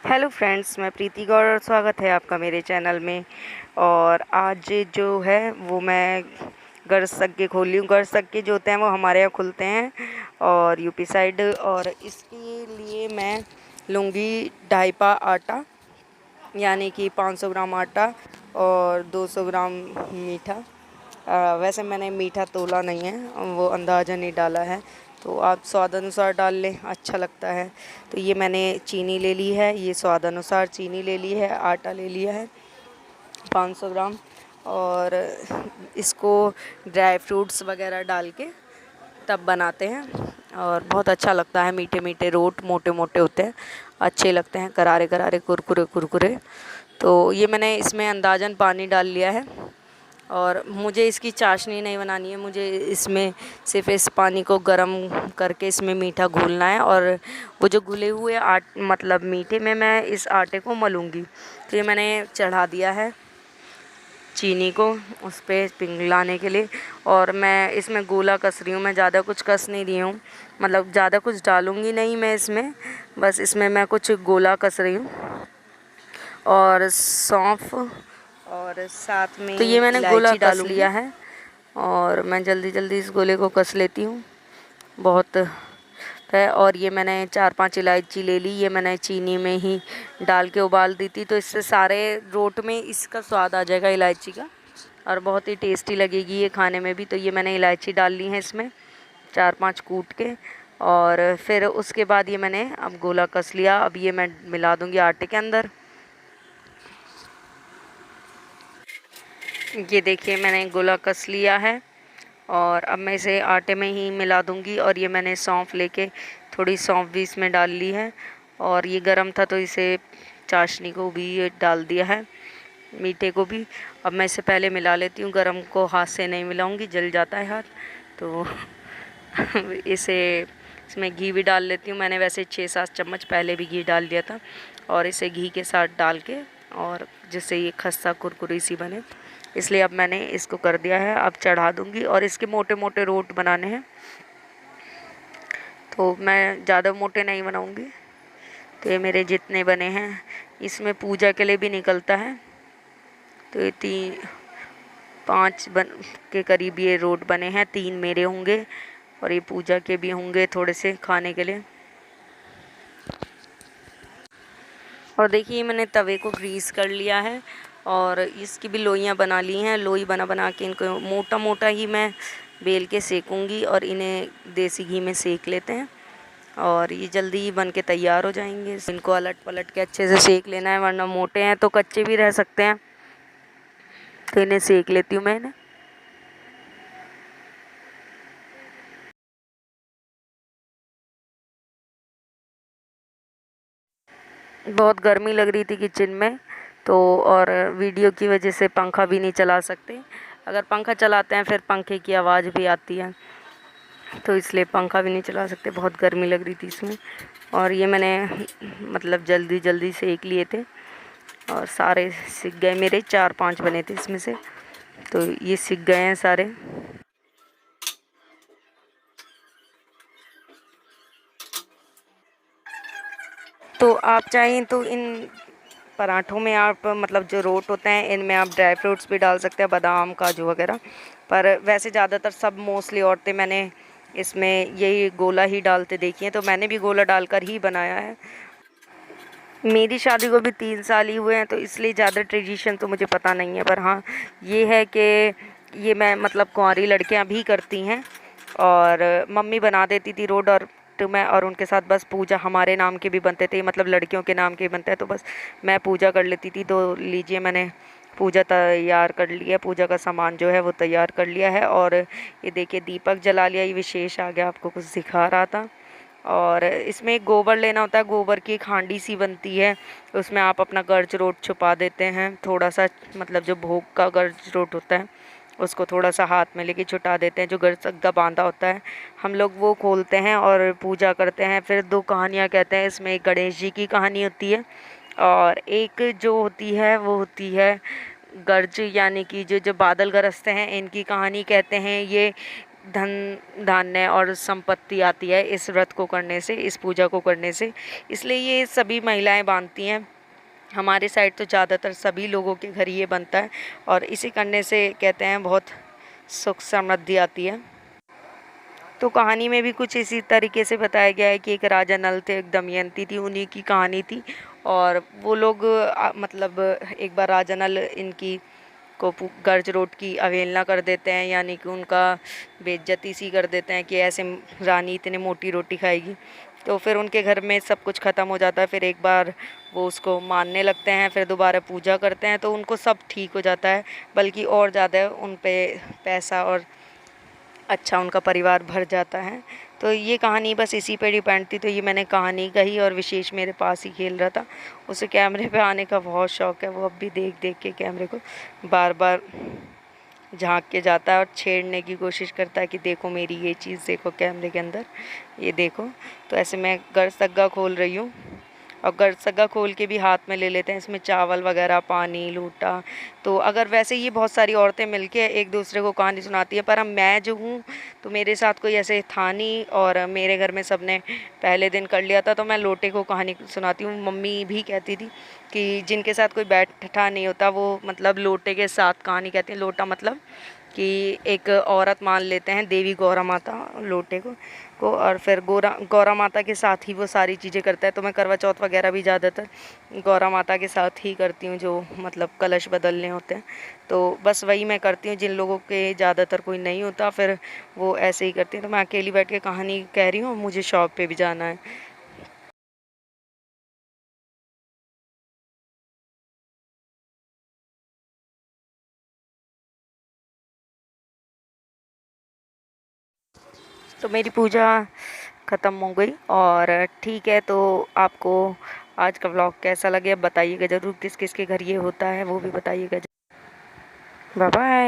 Hello friends, मैं प्रीति गौर और स्वागत है आपका मेरे चैनल में। और आज जो है वो मैं गरसक्के खोल रही हूँ। गरसक्के जो होते हैं वो हमारे यहाँ खुलते हैं और यूपी साइड। और इसके लिए मैं लूँगी 2.5 पा आटा, यानी कि 500 ग्राम आटा और 200 ग्राम मीठा। वैसे मैंने मीठा तोला नहीं है, वो अंदाज़ा नहीं डाला है, तो आप स्वाद अनुसार डाल लें, अच्छा लगता है। तो ये मैंने चीनी ले ली है, ये स्वाद अनुसार चीनी ले ली है। आटा ले लिया है 500 ग्राम। और इसको ड्राई फ्रूट्स वगैरह डाल के तब बनाते हैं और बहुत अच्छा लगता है। मीठे मीठे रोट मोटे मोटे होते हैं, अच्छे लगते हैं, करारे करारे कुरकुरे कुरकुरे। तो ये मैंने इसमें अंदाज़न पानी डाल लिया है और मुझे इसकी चाशनी नहीं बनानी है। मुझे इसमें सिर्फ इस पानी को गर्म करके इसमें मीठा घोलना है और वो जो घुले हुए मतलब मीठे में मैं इस आटे को मलूँगी। तो ये मैंने चढ़ा दिया है चीनी को उस पर पिघलाने के लिए। और मैं इसमें गोला कस रही हूँ, मैं ज़्यादा कुछ कस नहीं रही हूँ, मतलब ज़्यादा कुछ डालूँगी नहीं मैं इसमें, बस इसमें मैं कुछ गोला कस रही हूँ। और सौंफ और साथ में तो ये मैंने गोला कस लिया है और मैं जल्दी जल्दी इस गोले को कस लेती हूँ बहुत है। और ये मैंने 4-5 इलायची ले ली, ये मैंने चीनी में ही डाल के उबाल दी थी, तो इससे सारे रोट में इसका स्वाद आ जाएगा इलायची का और बहुत ही टेस्टी लगेगी ये खाने में भी। तो ये मैंने इलायची डाल ली है इसमें 4-5 कूट के। और फिर उसके बाद ये मैंने अब गोला कस लिया, अब ये मैं मिला दूँगी आटे के अंदर। ये देखिए मैंने गोला कस लिया है और अब मैं इसे आटे में ही मिला दूँगी। और ये मैंने सौंफ लेके थोड़ी सौंफ भी इसमें डाल ली है और ये गरम था तो इसे चाशनी को भी ये डाल दिया है, मीठे को भी। अब मैं इसे पहले मिला लेती हूँ, गरम को हाथ से नहीं मिलाऊंगी, जल जाता है हाथ। तो इसमें घी भी डाल लेती हूँ। मैंने वैसे 6-7 चम्मच पहले भी घी डाल दिया था और इसे घी के साथ डाल के और जिससे ये खस्ता कुरकुरी सी बने, इसलिए अब मैंने इसको कर दिया है। अब चढ़ा दूँगी और इसके मोटे मोटे रोट बनाने हैं, तो मैं ज़्यादा मोटे नहीं बनाऊँगी। तो ये मेरे जितने बने हैं, इसमें पूजा के लिए भी निकलता है, तो ये 5 के करीब ये रोट बने हैं। 3 मेरे होंगे और ये पूजा के भी होंगे थोड़े से खाने के लिए। और देखिए मैंने तवे को ग्रीस कर लिया है और इसकी भी लोइयाँ बना ली हैं। लोई बना बना के इनको मोटा मोटा ही मैं बेल के सेकूँगी और इन्हें देसी घी में सेक लेते हैं और ये जल्दी ही बन के तैयार हो जाएंगे। इनको अलट पलट के अच्छे से सेक लेना है, वरना मोटे हैं तो कच्चे भी रह सकते हैं। तो इन्हें सेक लेती हूँ मैं इन्हें। बहुत गर्मी लग रही थी किचन में, तो और वीडियो की वजह से पंखा भी नहीं चला सकते। अगर पंखा चलाते हैं फिर पंखे की आवाज़ भी आती है, तो इसलिए पंखा भी नहीं चला सकते। बहुत गर्मी लग रही थी इसमें। और ये मैंने मतलब जल्दी जल्दी सेक लिए थे और सारे सिक गए मेरे। 4-5 बने थे इसमें से, तो ये सिक गए हैं सारे। तो आप चाहें तो इन पराठों में आप मतलब जो रोट होते हैं इनमें आप ड्राई फ्रूट्स भी डाल सकते हैं, बादाम काजू वगैरह। पर वैसे ज़्यादातर सब मोस्टली औरतें मैंने इसमें यही गोला ही डालते देखी हैं, तो मैंने भी गोला डालकर ही बनाया है। मेरी शादी को भी 3 साल ही हुए हैं, तो इसलिए ज़्यादा ट्रेडिशन तो मुझे पता नहीं है। पर हाँ ये है कि ये मैं मतलब कुंवारी लड़कियां भी करती हैं और मम्मी बना देती थी रोड। और तो मैं और उनके साथ बस पूजा, हमारे नाम के भी बनते थे, मतलब लड़कियों के नाम के बनते हैं, तो बस मैं पूजा कर लेती थी। तो लीजिए मैंने पूजा तैयार कर लिया, पूजा का सामान जो है वो तैयार कर लिया है। और ये देखिए दीपक जला लिया, ये विशेष आ गया, आपको कुछ दिखा रहा था। और इसमें एक गोबर लेना होता है, गोबर की एक हांडी सी बनती है, उसमें आप अपना गर्ज रोट छुपा देते हैं थोड़ा सा, मतलब जो भोग का गर्ज रोट होता है उसको थोड़ा सा हाथ में लेके छुटा देते हैं। जो गर्जग्गा बांधा होता है हम लोग वो खोलते हैं और पूजा करते हैं। फिर 2 कहानियाँ कहते हैं इसमें, एक गणेश जी की कहानी होती है और एक जो होती है वो होती है गर्ज, यानी कि जो जो बादल गरजते हैं इनकी कहानी कहते हैं। ये धन धान्य और संपत्ति आती है इस व्रत को करने से, इस पूजा को करने से। इसलिए ये सभी महिलाएं बांधती हैं। हमारे साइड तो ज़्यादातर सभी लोगों के घर ये बनता है और इसे करने से कहते हैं बहुत सुख समृद्धि आती है। तो कहानी में भी कुछ इसी तरीके से बताया गया है कि एक राजा नल थे, एक दमयंती थी, उन्हीं की कहानी थी। और वो लोग मतलब एक बार राजा नल इनकी को गर्ज रोट की अवहेलना कर देते हैं, यानी कि उनका बेइज्जती सी कर देते हैं कि ऐसे रानी इतनी मोटी रोटी खाएगी। तो फिर उनके घर में सब कुछ ख़त्म हो जाता है। फिर एक बार वो उसको मानने लगते हैं, फिर दोबारा पूजा करते हैं तो उनको सब ठीक हो जाता है, बल्कि और ज़्यादा उन पे पैसा और अच्छा उनका परिवार भर जाता है। तो ये कहानी बस इसी पे डिपेंड थी, तो ये मैंने कहानी कही और विशेष मेरे पास ही खेल रहा था। उसे कैमरे पे आने का बहुत शौक़ है, वो अब भी देख देख के कैमरे को बार बार झांक के जाता है और छेड़ने की कोशिश करता है कि देखो मेरी ये चीज़ देखो कैमरे के अंदर, ये देखो। तो ऐसे मैं गरसग्गा खोल रही हूँ और गरसग्गा खोल के भी हाथ में ले लेते हैं, इसमें चावल वगैरह, पानी, लूटा। तो अगर वैसे ये बहुत सारी औरतें मिलके एक दूसरे को कहानी सुनाती हैं, पर अब मैं जो हूँ तो मेरे साथ कोई ऐसे था नहीं और मेरे घर में सबने पहले दिन कर लिया था, तो मैं लोटे को कहानी सुनाती हूँ। मम्मी भी कहती थी कि जिनके साथ कोई बैठा नहीं होता वो मतलब लोटे के साथ कहानी कहती हैं। लोटा मतलब कि एक औरत मान लेते हैं देवी गौरा माता लोटे को और फिर गौरा माता के साथ ही वो सारी चीज़ें करता है। तो मैं करवा चौथ वगैरह भी ज़्यादातर गौरा माता के साथ ही करती हूँ, जो मतलब कलश बदलने होते हैं। तो बस वही मैं करती हूँ। जिन लोगों के ज़्यादातर कोई नहीं होता फिर वो ऐसे ही करती हैं। तो मैं अकेली बैठ के कहानी कह रही हूँ, मुझे शॉप पे भी जाना है। तो मेरी पूजा ख़त्म हो गई और ठीक है। तो आपको आज का व्लॉग कैसा लगे बताइएगा ज़रूर, किस किस के घर ये होता है वो भी बताइएगा। Bye bye.